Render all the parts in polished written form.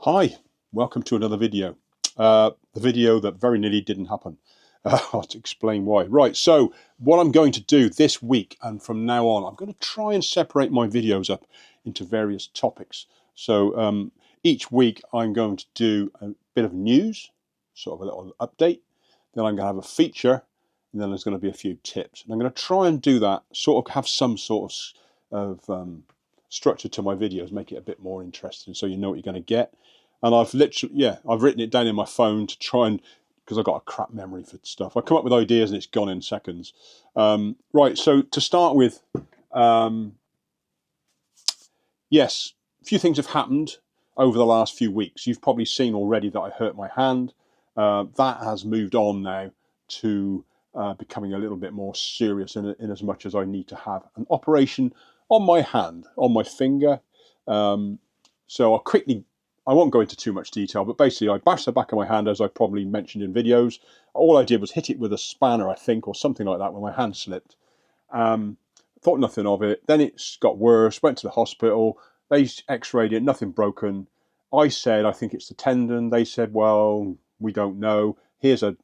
Hi, welcome to another video. The video that very nearly didn't happen. I'll explain why. Right, so what I'm going to do this week and from now on, I'm going to try and separate my videos up into various topics. So each week I'm going to do a bit of news, sort of a little update. Then I'm going to have a feature, and then there's going to be a few tips. And I'm going to try and do that, sort of have some sort of structure to my videos, make it a bit more interesting so you know what you're going to get. And I've literally, I've written it down in my phone to try and, because I've got a crap memory for stuff. I come up with ideas and it's gone in seconds. Right, so to start with, yes, a few things have happened over the last few weeks. You've probably seen already that I hurt my hand. That has moved on now to becoming a little bit more serious in as much as I need to have an operation on my hand, on my finger. So I won't go into too much detail, but basically I bashed the back of my hand, as I probably mentioned in videos. All I did was hit it with a spanner, I think, or something like that when my hand slipped. Thought nothing of it. Then it got worse, went to the hospital. They x-rayed it, nothing broken. I said, I think it's the tendon. They said, well, we don't know. Here's a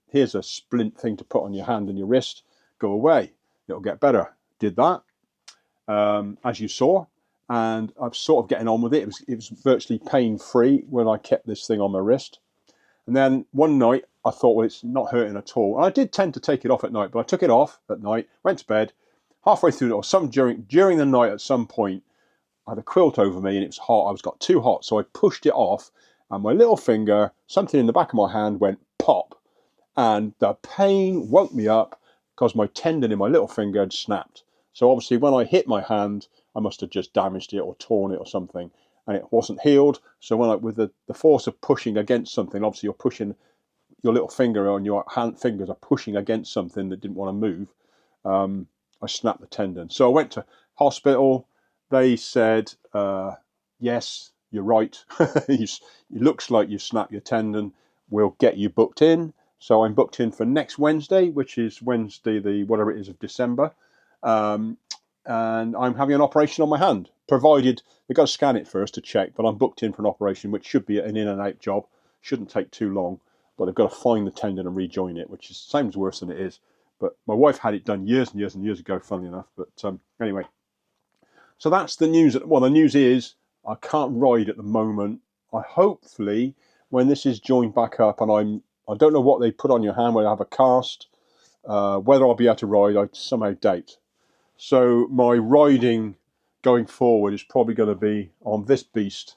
splint thing to put on your hand and your wrist. Go away. It'll get better. Did that, as you saw. And I'm sort of getting on with it. It was virtually pain-free when I kept this thing on my wrist. And then one night, I thought, well, it's not hurting at all. And I did tend to take it off at night, but I took it off at night, went to bed. Halfway through, or during the night at some point, I had a quilt over me and it was hot. I got too hot, so I pushed it off, and my little finger, something in the back of my hand went pop. And the pain woke me up because my tendon in my little finger had snapped. So obviously when I hit my hand, I must have just damaged it or torn it or something, and it wasn't healed. So when with the force of pushing against something, obviously you're pushing your little finger, and your hand fingers are pushing against something that didn't want to move. I snapped the tendon. So I went to hospital. They said, yes, you're right. It looks like you snapped your tendon. We'll get you booked in. So I'm booked in for next Wednesday, which is Wednesday, the whatever it is of December. And I'm having an operation on my hand, provided they've got to scan it first to check, but I'm booked in for an operation, which should be an in and out job. Shouldn't take too long, but they've got to find the tendon and rejoin it, which sounds worse than it is. But my wife had it done years and years and years ago, funnily enough. But anyway, so that's the news. Well, the news is I can't ride at the moment. Hopefully, when this is joined back up, and I don't know what they put on your hand, whether I have a cast, whether I'll be able to ride, I somehow doubt. So my riding going forward is probably going to be on this beast.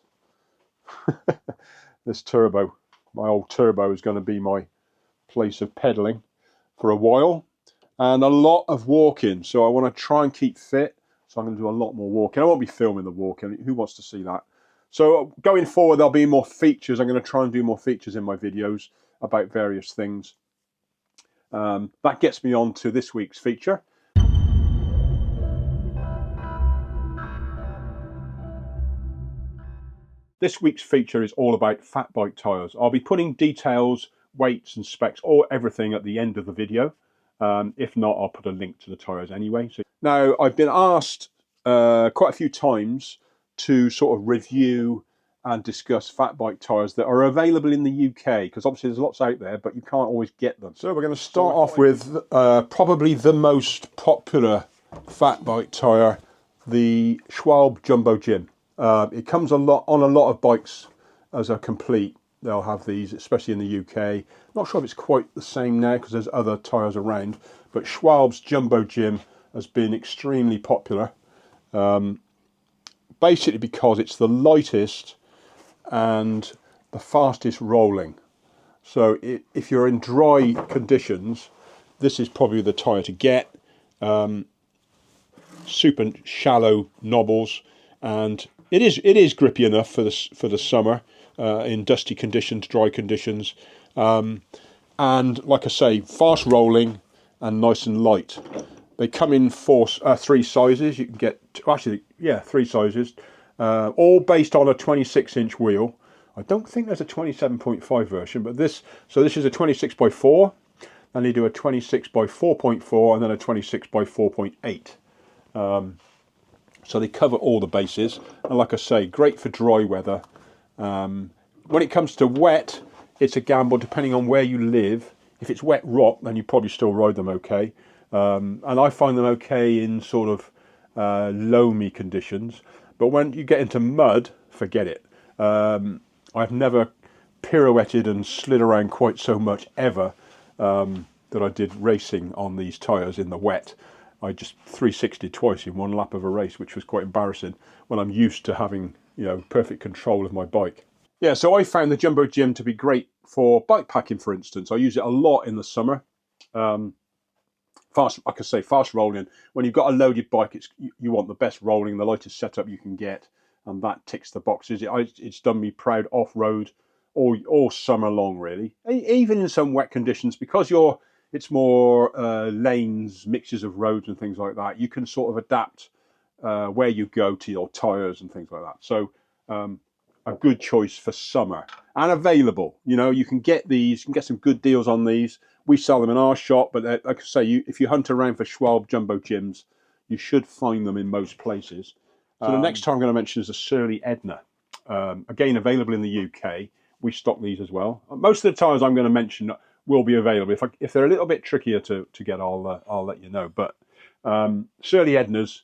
This turbo, my old turbo, is going to be my place of pedaling for a while, and a lot of walking. So I want to try and keep fit. So I'm going to do a lot more walking. I won't be filming the walking. Who wants to see that? So going forward, there'll be more features. I'm going to try and do more features in my videos about various things. That gets me on to this week's feature. This week's feature is all about Fatbike tyres. I'll be putting details, weights and specs, or everything at the end of the video. If not, I'll put a link to the tyres anyway. So, now, I've been asked quite a few times to sort of review and discuss Fatbike tyres that are available in the UK, because obviously there's lots out there, but you can't always get them. So we're going to start off with probably the most popular Fatbike tyre, the Schwalbe Jumbo Jim. It comes on a lot of bikes as a complete. They'll have these, especially in the UK. Not sure if it's quite the same now because there's other tyres around, but Schwalbe's Jumbo Jim has been extremely popular. Basically because it's the lightest and the fastest rolling. So if you're in dry conditions, this is probably the tyre to get. Super shallow knobbles, and it is grippy enough for the summer in dusty conditions, dry conditions, and like I say, fast rolling and nice and light. They come in three sizes. You can get three sizes, all based on a 26-inch wheel. I don't think there's a 27.5 version, but this is a 26 by 4. Then they do a 26 by 4.4 and then a 26 by 4.8. So they cover all the bases, and like I say, great for dry weather, When it comes to wet, it's a gamble depending on where you live. If it's wet rock, then you probably still ride them okay. And I find them okay in sort of loamy conditions. But when you get into mud, forget it. I've never pirouetted and slid around quite so much ever that I did racing on these tyres in the wet. I just 360'd twice in one lap of a race, which was quite embarrassing when I'm used to having, you know, perfect control of my bike. Yeah, so I found the Jumbo Jim to be great for bike packing, for instance. I use it a lot in the summer. Fast, like I say, fast rolling. When you've got a loaded bike, you want the best rolling, the lightest setup you can get, and that ticks the boxes. It's done me proud off-road all summer long, really. Even in some wet conditions, because it's more lanes, mixes of roads and things like that. You can sort of adapt where you go to your tyres and things like that. So a good choice for summer and available. You know, you can get these, you can get some good deals on these. We sell them in our shop, but like I say, if you hunt around for Schwalbe Jumbo Jims, you should find them in most places. So the next time I'm going to mention is a Surly Edna. Again, available in the UK. We stock these as well. Most of the tyres I'm going to mention will be available. If they're a little bit trickier to get, I'll let you know. But Surly Ednas,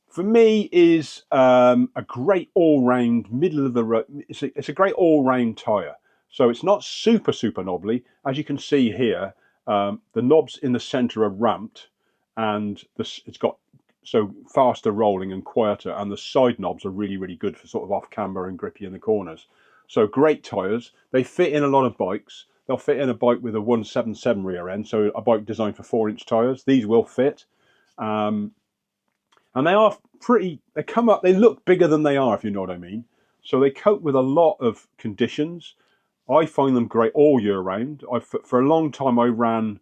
for me, is a great all-round middle of the road. It's a great all-round tyre. So it's not super knobbly. As you can see here, the knobs in the centre are ramped, and it's got so faster rolling and quieter, and the side knobs are really good for sort of off camber and grippy in the corners. So great tyres. They fit in a lot of bikes. They'll fit in a bike with a 177 rear end, so a bike designed for 4-inch tyres. These will fit. And they are they come up, they look bigger than they are, if you know what I mean. So they cope with a lot of conditions. I find them great all year round. For a long time, I ran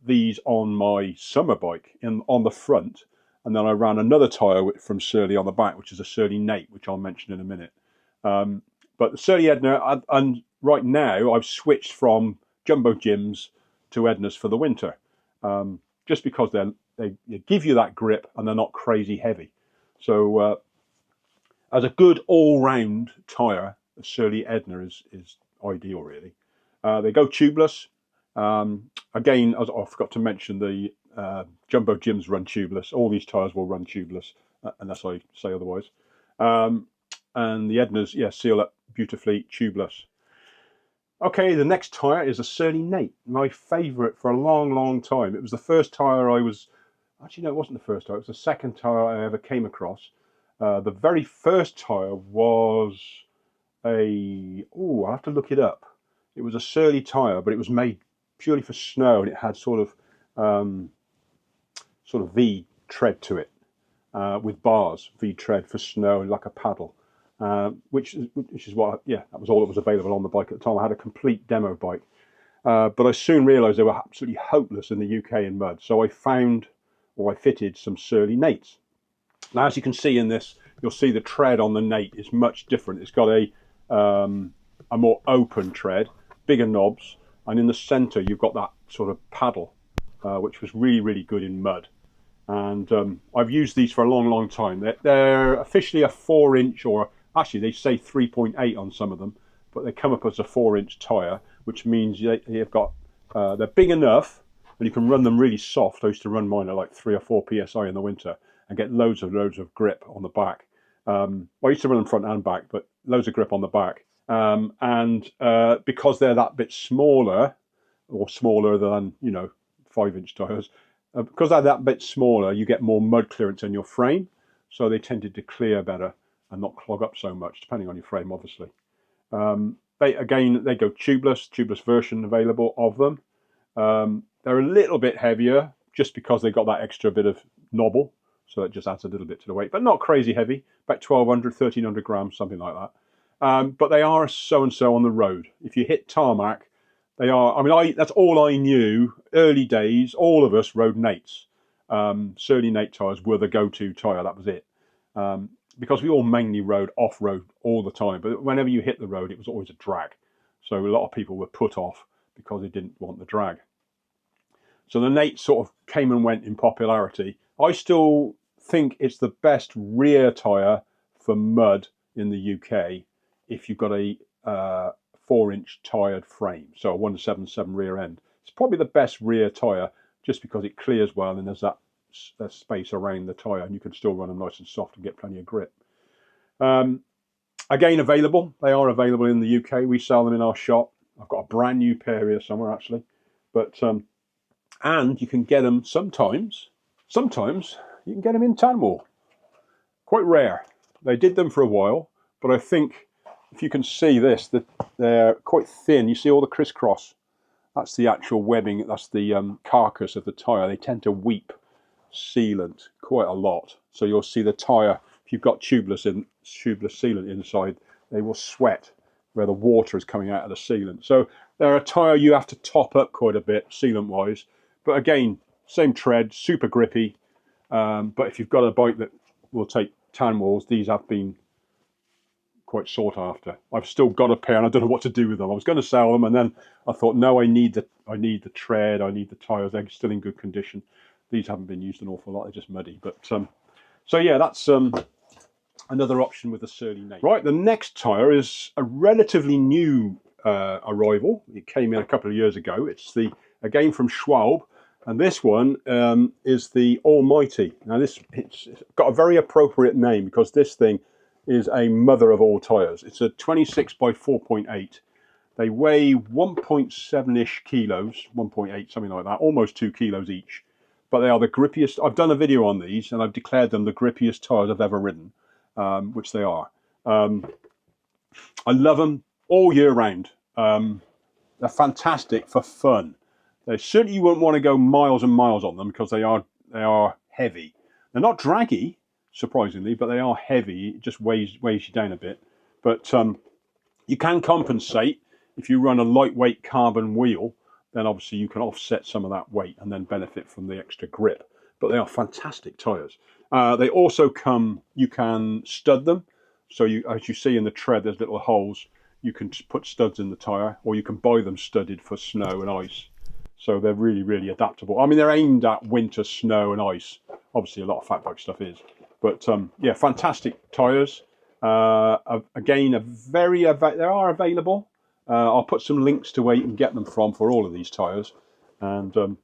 these on my summer bike on the front, and then I ran another tyre from Surly on the back, which is a Surly Nate, which I'll mention in a minute. But the Surly Edna, and right now I've switched from Jumbo Jims to Ednas for the winter, just because they give you that grip and they're not crazy heavy. So as a good all-round tyre, the Surly Edna is ideal, really. They go tubeless. Again, I forgot to mention the Jumbo Jims run tubeless. All these tyres will run tubeless, unless I say otherwise. And the Ednas, yeah, seal up beautifully tubeless. Okay, the next tyre is a Surly Nate, my favourite for a long time. It was the first tyre actually no, it wasn't the first tyre, it was the second tyre I ever came across. The very first tyre was I'll have to look it up. It was a Surly tyre, but it was made purely for snow, and it had sort of V tread to it, with bars, V tread for snow, like a paddle. Which is what, that was all that was available on the bike at the time. I had a complete demo bike, but I soon realised they were absolutely hopeless in the UK in mud. So I fitted some Surly Nates. Now, as you can see in this, you'll see the tread on the Nate is much different. It's got a more open tread, bigger knobs, and in the centre you've got that sort of paddle, which was really good in mud. And I've used these for a long time. They're officially a 4-inch, or actually they say 3.8 on some of them, but they come up as a 4-inch tyre, which means they've got they're big enough and you can run them really soft. I used to run mine at like 3 or 4 psi in the winter and get loads of grip on the back. I used to run them front and back, but loads of grip on the back. And because they're that bit smaller, or smaller than 5-inch tyres, because they're that bit smaller, you get more mud clearance in your frame, so they tended to clear better and not clog up so much, depending on your frame, obviously. They go tubeless version available of them. They're a little bit heavier, just because they've got that extra bit of knobble, so it just adds a little bit to the weight, but not crazy heavy, about 1,200, 1,300 grams, something like that. But they are so on the road. If you hit tarmac, they are. I mean, that's all I knew. Early days, all of us rode Nates. Surly Nate tyres were the go-to tyre. That was it. Because we all mainly rode off-road all the time. But whenever you hit the road, it was always a drag. So a lot of people were put off because they didn't want the drag. So the Nate sort of came and went in popularity. I still think it's the best rear tyre for mud in the UK if you've got a 4-inch tired frame, so a 177 rear end. It's probably the best rear tyre just because it clears well and there's that space around the tyre and you can still run them nice and soft and get plenty of grip. Again, available. They are available in the UK. We sell them in our shop. I've got a brand new pair here somewhere actually, but and you can get them sometimes you can get them in tan wool. Quite rare. They did them for a while, but I think if you can see this, that they're quite thin. You see all the crisscross. That's the actual webbing. That's the carcass of the tyre. They tend to weep sealant quite a lot. So you'll see the tyre, if you've got tubeless sealant inside, they will sweat where the water is coming out of the sealant. So they're a tyre you have to top up quite a bit sealant wise. But again, same tread, super grippy. But if you've got a bike that will take tan walls, these have been quite sought after. I've still got a pair and I don't know what to do with them. I was going to sell them and then I thought, no, I need the tread, I need the tyres, they're still in good condition. These haven't been used an awful lot, they're just muddy. But so yeah, that's another option with the Surly name. Right, the next tyre is a relatively new arrival. It came in a couple of years ago. It's again from Schwalbe, and this one is the Almighty. Now it's got a very appropriate name because this thing is a mother of all tyres. It's a 26 by 4.8. They weigh 1.7-ish kilos, 1.8, something like that, almost 2 kilos each. But they are the grippiest. I've done a video on these and I've declared them the grippiest tyres I've ever ridden, which they are. I love them all year round. They're fantastic for fun. They certainly you wouldn't want to go miles and miles on them because they are heavy. They're not draggy, surprisingly, but they are heavy. It just weighs you down a bit. But you can compensate if you run a lightweight carbon wheel. Then obviously you can offset some of that weight and then benefit from the extra grip. But they are fantastic tyres. They also come, you can stud them. So as you see in the tread, there's little holes. You can put studs in the tyre, or you can buy them studded for snow and ice. So they're really, really adaptable. I mean, they're aimed at winter, snow and ice. Obviously, a lot of Fatbike stuff is. But yeah, fantastic tyres. Again, they are available. I'll put some links to where you can get them from for all of these tyres. And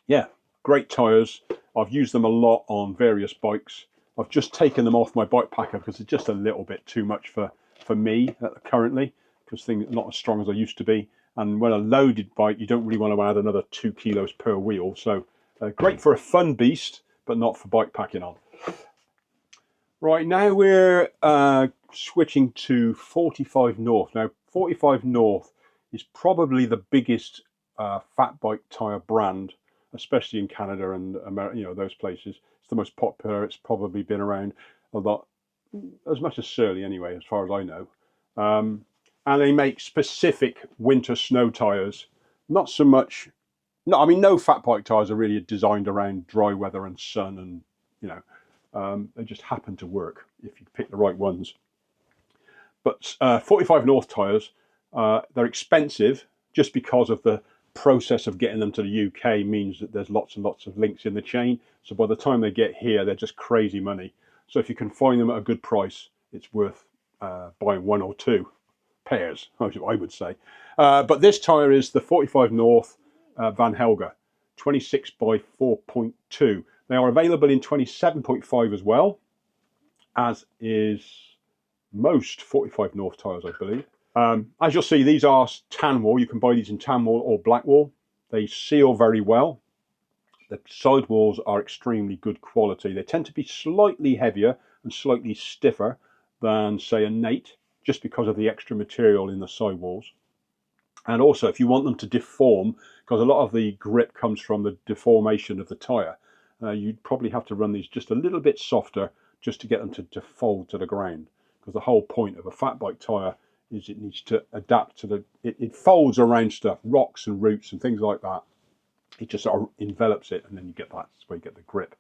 yeah, great tyres. I've used them a lot on various bikes. I've just taken them off my bike packer because it's just a little bit too much for me currently, because things are not as strong as I used to be. And when a loaded bike, you don't really want to add another 2 kilos per wheel. So great for a fun beast, but not for bike packing on. Right, now we're switching to 45 North. Now, 45 North is probably the biggest Fatbike tyre brand, especially in Canada and America, you know, those places. It's the most popular. It's probably been around a lot, as much as Surly anyway, as far as I know. And they make specific winter snow tyres. Not so much, no, I mean, no Fatbike tyres are really designed around dry weather and sun and, you know, they just happen to work if you pick the right ones. But 45 North tyres, they're expensive just because of the process of getting them to the UK means that there's lots and lots of links in the chain. So by the time they get here, they're just crazy money. So if you can find them at a good price, it's worth buying one or two pairs, I would say. But this tyre is the 45 North Van Helga, 26 by 4.2. They are available in 27.5 as well, as is most 45 North tyres, I believe. As you'll see, these are tan wool. You can buy these in tan wool or black wool. They seal very well. The sidewalls are extremely good quality. They tend to be slightly heavier and slightly stiffer than, say, a Nate, just because of the extra material in the sidewalls. And also, if you want them to deform, because a lot of the grip comes from the deformation of the tyre, you'd probably have to run these just a little bit softer just to get them to fold to the ground. Because the whole point of a Fatbike tyre is it needs to adapt to it folds around stuff, rocks and roots and things like that. It just sort of envelops it, and then you get that. That's where you get the grip.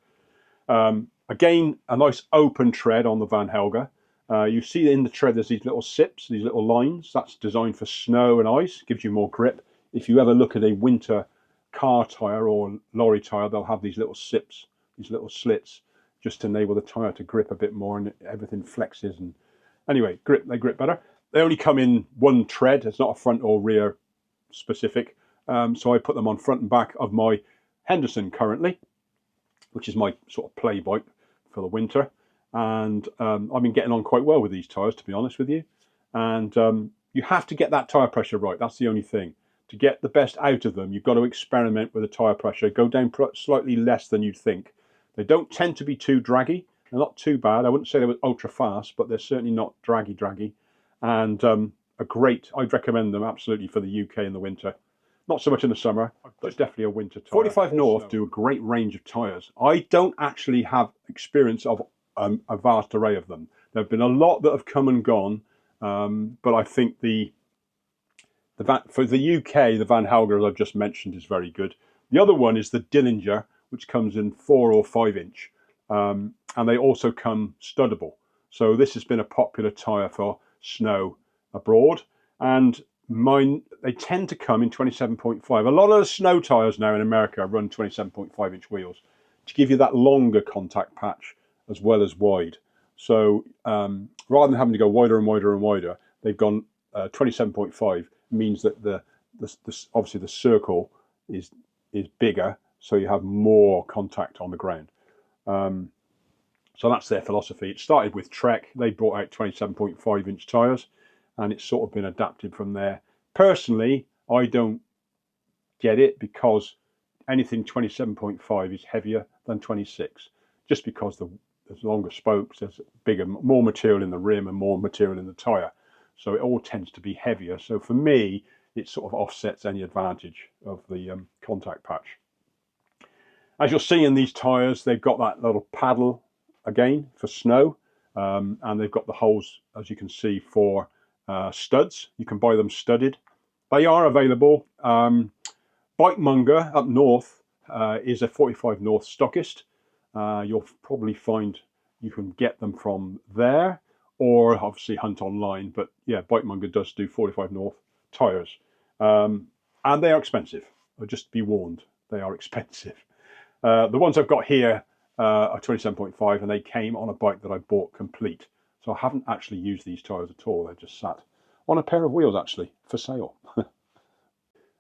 Again, a nice open tread on the Van Helga. You see in the tread there's these little sips, these little lines. That's designed for snow and ice, gives you more grip. If you ever look at a winter car tyre or lorry tyre, they'll have these little sips, these little slits, just to enable the tyre to grip a bit more, and everything flexes. And anyway, they grip better. they only come in one tread. It's not a front or rear specific. So I put them on front and back of my Henderson currently, which is my sort of play bike for the winter. And I've been getting on quite well with these tyres, to be honest with you. And you have to get that tyre pressure right. That's the only thing. To get the best out of them, you've got to experiment with the tyre pressure. Go down slightly less than you'd think. They don't tend to be too draggy. They're not too bad. I wouldn't say they were ultra fast, but they're certainly not draggy. And I'd recommend them absolutely for the UK in the winter. Not so much in the summer, but it's definitely a winter tyre. 45 North do a great range of tyres. I don't actually have experience of a vast array of them. There have been a lot that have come and gone, but I think for the UK, the Van Helga, as I've just mentioned, is very good. The other one is the Dillinger, which comes in 4 or 5 inch, and they also come studdable. So this has been a popular tyre for snow abroad, and they tend to come in 27.5. A lot of the snow tyres now in America run 27.5 inch wheels to give you that longer contact patch as well as wide. So rather than having to go wider and wider and wider, they've gone 27.5. Means that obviously the circle is bigger, so you have more contact on the ground. So that's their philosophy. It started with Trek. They brought out 27.5 inch tyres, and it's sort of been adapted from there. Personally, I don't get it, because anything 27.5 is heavier than 26, just because there's longer spokes, there's more material in the rim and more material in the tyre. So it all tends to be heavier. So for me, it sort of offsets any advantage of the contact patch. As you'll see in these tyres, they've got that little paddle again for snow, and they've got the holes, as you can see, for studs. You can buy them studded. They are available. Bikemonger up north is a 45 North stockist. You'll probably find you can get them from there, or obviously hunt online. But yeah, Bikemonger does do 45 North tyres. And they are expensive. Just be warned, they are expensive. The ones I've got here are 27.5, and they came on a bike that I bought complete. So I haven't actually used these tyres at all. They're just sat on a pair of wheels, actually, for sale.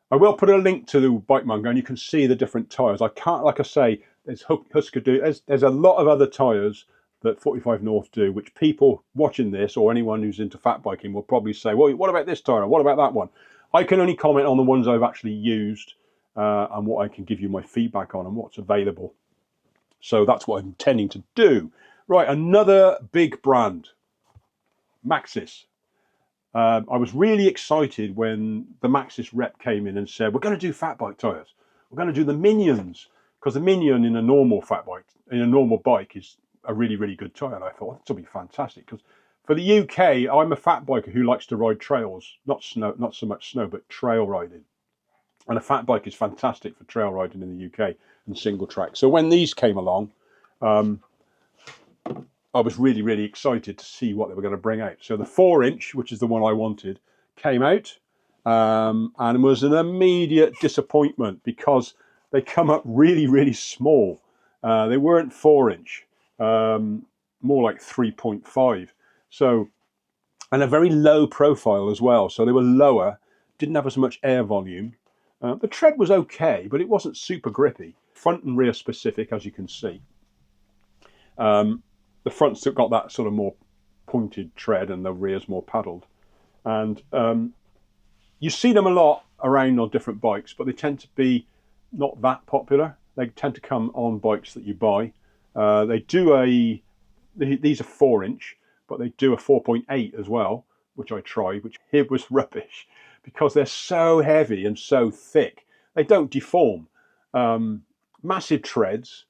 I will put a link to the Bikemonger, and you can see the different tyres. I can't, like I say, there's Husker do. There's a lot of other tyres that 45 North do, which people watching this, or anyone who's into fat biking, will probably say, well, what about this tyre? What about that one? I can only comment on the ones I've actually used, and what I can give you my feedback on and what's available. So that's what I'm intending to do. Right, another big brand, Maxxis. I was really excited when the Maxxis rep came in and said, we're going to do fat bike tyres. We're going to do the Minions, because the Minion in a normal bike is a really, really good tyre. And I thought, this will be fantastic, because for the UK, I'm a fat biker who likes to ride trails, not so much snow, but trail riding. And a fat bike is fantastic for trail riding in the UK and single track. So when these came along, I was really, really excited to see what they were going to bring out. So the 4-inch, which is the one I wanted, came out, and was an immediate disappointment, because they come up really, really small. They weren't 4-inch, more like 3.5. So, and a very low profile as well. So they were lower, didn't have as much air volume. The tread was okay, but it wasn't super grippy. Front and rear specific, as you can see. The front's got that sort of more pointed tread, and the rear's more paddled. And you see them a lot around on different bikes, but they tend to be not that popular. They tend to come on bikes that you buy. These are 4-inch, but they do a 4.8 as well, which I tried, which here was rubbish, because they're so heavy and so thick. They don't deform. Massive treads,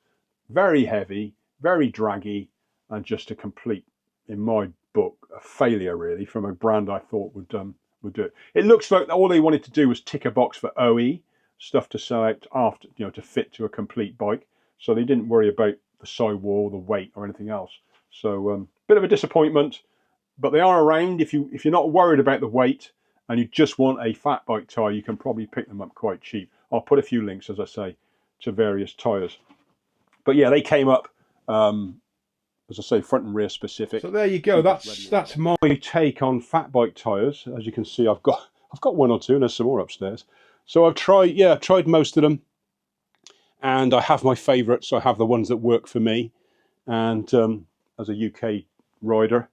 very heavy, very draggy, and just a complete, in my book, a failure really, from a brand I thought would do it. It looks like all they wanted to do was tick a box for OE, stuff to sell out after, to fit to a complete bike. So they didn't worry about the sidewall, the weight, or anything else. So bit of a disappointment, but they are around. If you're not worried about the weight and you just want a fat bike tyre, you can probably pick them up quite cheap. I'll put a few links, as I say, to various tyres. But yeah, they came up as I say, front and rear specific. So there you go. That's my take on fat bike tyres. As you can see, I've got one or two, and there's some more upstairs. So I've tried most of them, and I have my favourites. I have the ones that work for me, and as a UK rider.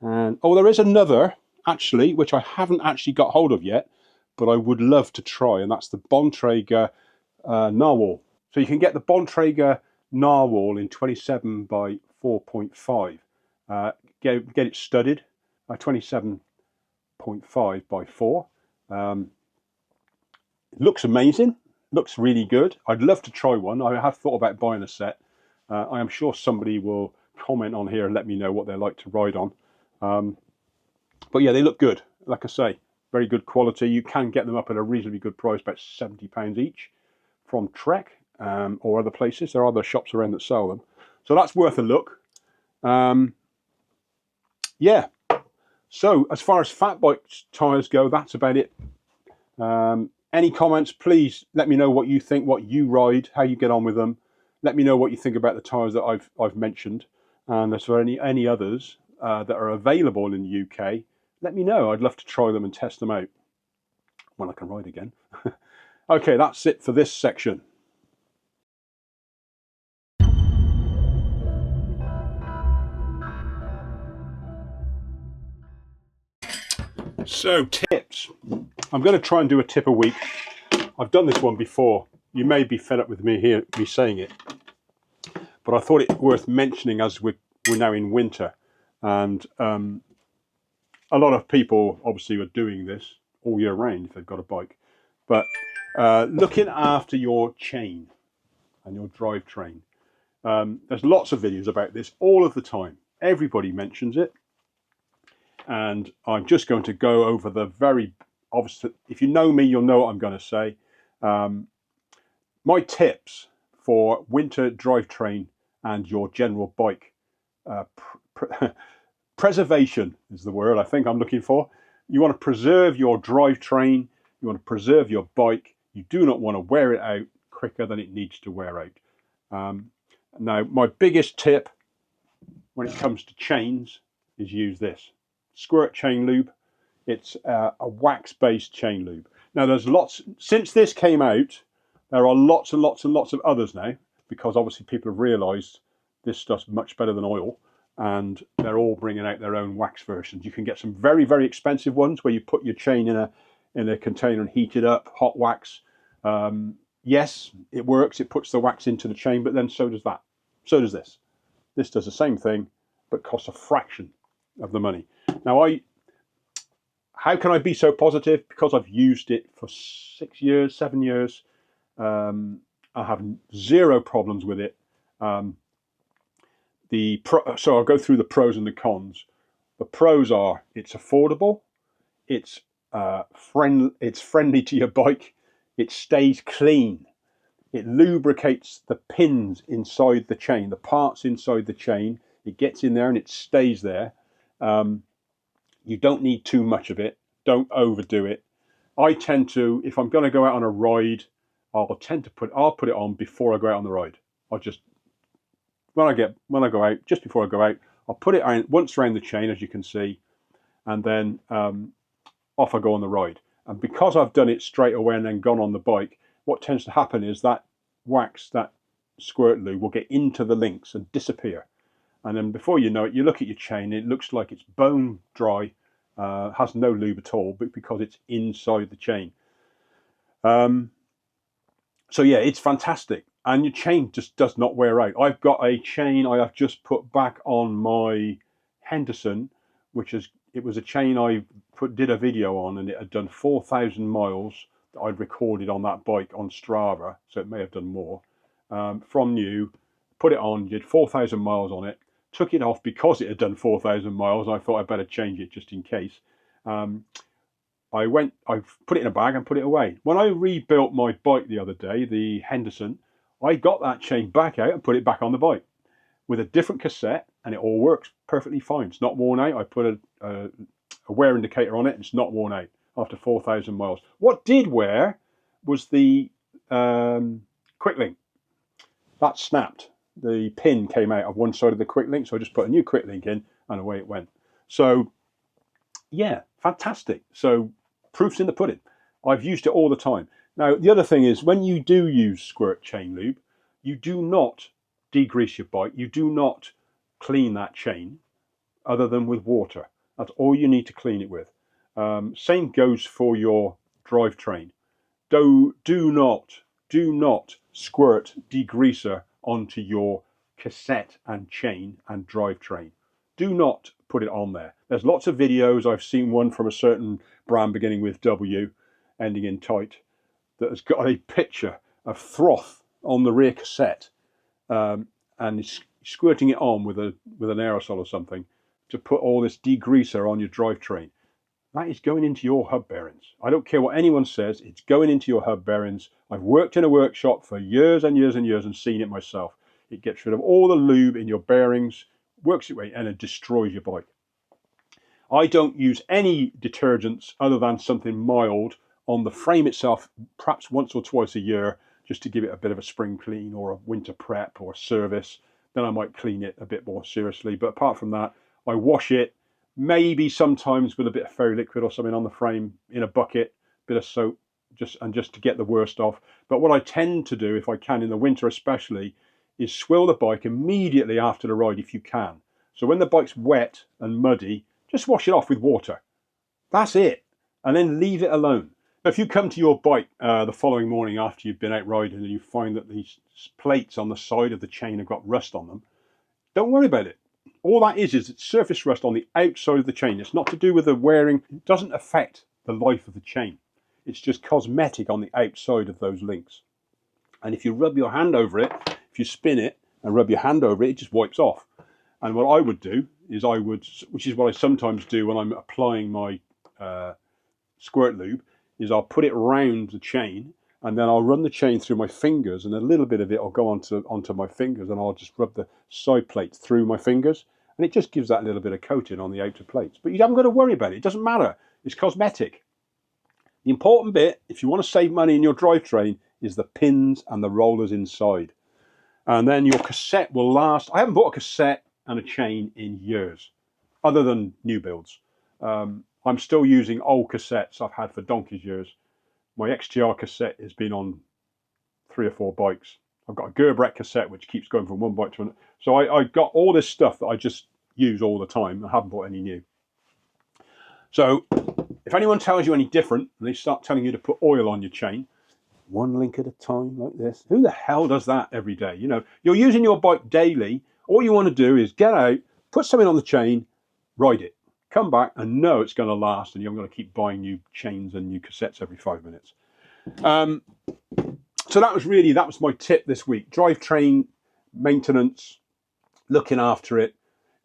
And there is another actually, which I haven't actually got hold of yet, but I would love to try, and that's the Bontrager Narwhal. So you can get the Bontrager Narwhal in 27 by 4.5. Get it studded, 27.5 by 4. It looks amazing, looks really good. I'd love to try one. I have thought about buying a set. I am sure somebody will comment on here and let me know what they're like to ride on. But yeah, they look good. Like I say, very good quality. You can get them up at a reasonably good price, about £70 each, from Trek or other places. There are other shops around that sell them. So that's worth a look. Yeah. So as far as fat bike tyres go, that's about it. Any comments, please let me know what you think, what you ride, how you get on with them. Let me know what you think about the tyres that I've mentioned. And as for any others that are available in the UK, let me know. I'd love to try them and test them out when I can ride again. Okay, that's it for this section. So tips. I'm going to try and do a tip a week. I've done this one before. You may be fed up with me saying it, but I thought it worth mentioning as we're now in winter, and a lot of people obviously are doing this all year round if they've got a bike. But looking after your chain and your drivetrain. There's lots of videos about this all of the time. Everybody mentions it. And I'm just going to go over the very obvious. If you know me, you'll know what I'm going to say. My tips for winter drivetrain and your general bike preservation is the word I think I'm looking for. You want to preserve your drivetrain. You want to preserve your bike. You do not want to wear it out quicker than it needs to wear out. Now, my biggest tip when it comes to chains is use this. Squirt chain lube. It's a wax-based chain lube. Now, there's lots, since this came out, there are lots and lots and lots of others now, because obviously people have realised this stuff's much better than oil, and they're all bringing out their own wax versions. You can get some very, very expensive ones where you put your chain in a container and heat it up, hot wax. Yes, it works. It puts the wax into the chain, but then so does that. So does this. This does the same thing, but costs a fraction of the money. Now, how can I be so positive? Because I've used it for 6 years, 7 years. I have zero problems with it. So I'll go through the pros and the cons. The pros are it's affordable, it's friendly to your bike, it stays clean, it lubricates the pins inside the chain, the parts inside the chain. It gets in there and it stays there. You don't need too much of it. Don't overdo it. I tend to, if I'm going to go out on a ride, I'll put it on before I go out on the ride. When I go out, just before I go out, I'll put it on once around the chain, as you can see, and then off I go on the ride. And because I've done it straight away and then gone on the bike, what tends to happen is that wax, that squirt lube, will get into the links and disappear. And then before you know it, you look at your chain, it looks like it's bone dry, has no lube at all, but because it's inside the chain. So yeah, it's fantastic. And your chain just does not wear out. I've got a chain I have just put back on my Henderson, it was a chain I did a video on, and it had done 4,000 miles that I'd recorded on that bike on Strava, so it may have done more. From new, put it on, did 4,000 miles on it, took it off because it had done 4,000 miles, and I thought I'd better change it just in case. I put it in a bag and put it away. When I rebuilt my bike the other day, the Henderson, I got that chain back out and put it back on the bike with a different cassette, and it all works perfectly fine. It's not worn out. I put a wear indicator on it, and it's not worn out after 4,000 miles. What did wear was the quick link. That snapped. the pin came out of one side of the quick link, so I just put a new quick link in and away it went. So yeah, fantastic. So proof's in the pudding. I've used it all the time. Now the other thing is, when you do use squirt chain lube, you do not degrease your bike. You do not clean that chain other than with water. That's all you need to clean it with. Same goes for your drivetrain. Do not squirt degreaser onto your cassette and chain and drivetrain. Do not put it on there. There's lots of videos. I've seen one from a certain brand beginning with W, ending in tight, that has got a picture of froth on the rear cassette, and it's squirting it on with an aerosol or something to put all this degreaser on your drivetrain. That is going into your hub bearings. I don't care what anyone says, it's going into your hub bearings. I've worked in a workshop for years and years and years and seen it myself. It gets rid of all the lube in your bearings, works its way, and it destroys your bike. I don't use any detergents other than something mild on the frame itself, perhaps once or twice a year, just to give it a bit of a spring clean or a winter prep or a service. Then I might clean it a bit more seriously. But apart from that, I wash it, maybe sometimes with a bit of fairy liquid or something on the frame in a bucket, bit of soap, just to get the worst off. But what I tend to do, if I can in the winter especially, is swill the bike immediately after the ride if you can. So when the bike's wet and muddy, just wash it off with water. That's it. And then leave it alone. Now, if you come to your bike the following morning after you've been out riding and you find that these plates on the side of the chain have got rust on them, don't worry about it. All that is it's surface rust on the outside of the chain. It's not to do with the wearing. It doesn't affect the life of the chain. It's just cosmetic on the outside of those links. And if you rub your hand over it, if you spin it and rub your hand over it, it just wipes off. And what I would do is which is what I sometimes do when I'm applying my squirt lube, is I'll put it around the chain and then I'll run the chain through my fingers, and a little bit of it will go onto my fingers, and I'll just rub the side plates through my fingers, and it just gives that little bit of coating on the outer plates. But you haven't got to worry about it. It doesn't matter. It's cosmetic. The important bit, if you want to save money in your drivetrain, is the pins and the rollers inside. And then your cassette will last. I haven't bought a cassette and a chain in years, other than new builds. I'm still using old cassettes I've had for donkey's years. My XTR cassette has been on 3 or 4 bikes. I've got a Gerbrek cassette which keeps going from one bike to another. So I've got all this stuff that I just use all the time. I haven't bought any new. So if anyone tells you any different and they start telling you to put oil on your chain, one link at a time like this, who the hell does that every day? You know, you're using your bike daily. All you want to do is get out, put something on the chain, ride it, come back and know it's going to last, and you're going to keep buying new chains and new cassettes every 5 minutes. So that was my tip this week. Drivetrain maintenance, looking after it.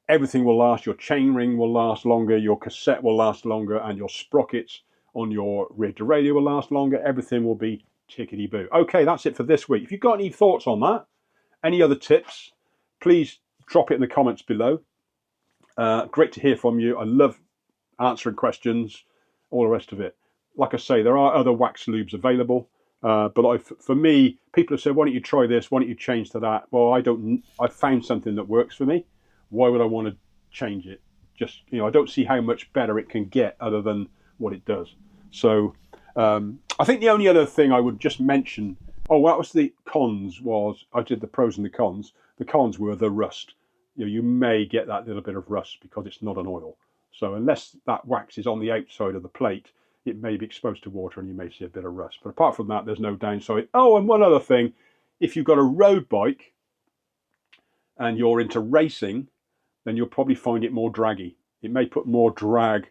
Everything will last. Your chain ring will last longer, your cassette will last longer, and your sprockets on your rear derailleur will last longer. Everything will be tickety-boo. Okay, that's it for this week. If you've got any thoughts on that, any other tips, please drop it in the comments below. Great to hear from you. I love answering questions, all the rest of it. Like I say, there are other wax lubes available, but for me, people have said, why don't you try this? Why don't you change to that? Well, I've found something that works for me. Why would I want to change it? Just, I don't see how much better it can get other than what it does. So I think the only other thing I would just mention, that was the cons, was I did the pros and the cons. The cons were the rust. You may get that little bit of rust because it's not an oil. So unless that wax is on the outside of the plate, it may be exposed to water and you may see a bit of rust. But apart from that, there's no downside. Oh, and one other thing, if you've got a road bike and you're into racing, then you'll probably find it more draggy. It may put more drag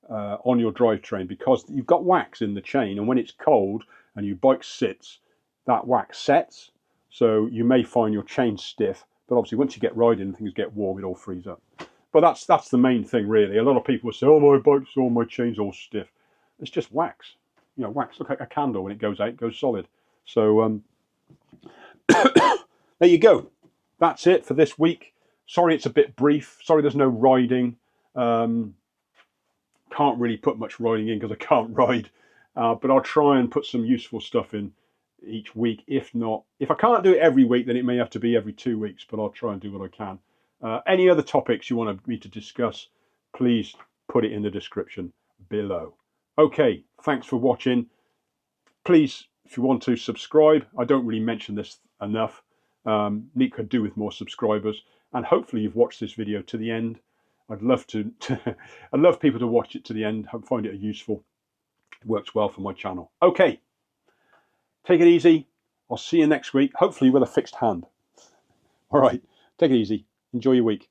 on your drivetrain because you've got wax in the chain, and when it's cold and your bike sits, that wax sets. So you may find your chain stiff, but obviously once you get riding and things get warm, it all frees up. But that's the main thing, really. A lot of people will say, oh, my bike's all, my chain's all stiff. It's just wax. Wax looks like a candle. When it goes out, it goes solid. So there you go. That's it for this week. Sorry it's a bit brief. Sorry there's no riding. Can't really put much riding in because I can't ride. But I'll try and put some useful stuff in each week. If not, if I can't do it every week, then it may have to be every 2 weeks, but I'll try and do what I can. Any other topics you want me to discuss, please put it in the description below. Okay, thanks for watching. Please, if you want to subscribe, I don't really mention this enough. Need could do with more subscribers, and hopefully you've watched this video to the end. I'd love to I'd love people to watch it to the end and find it useful. It works well for my channel. Okay, take it easy. I'll see you next week, hopefully with a fixed hand. All right, take it easy. Enjoy your week.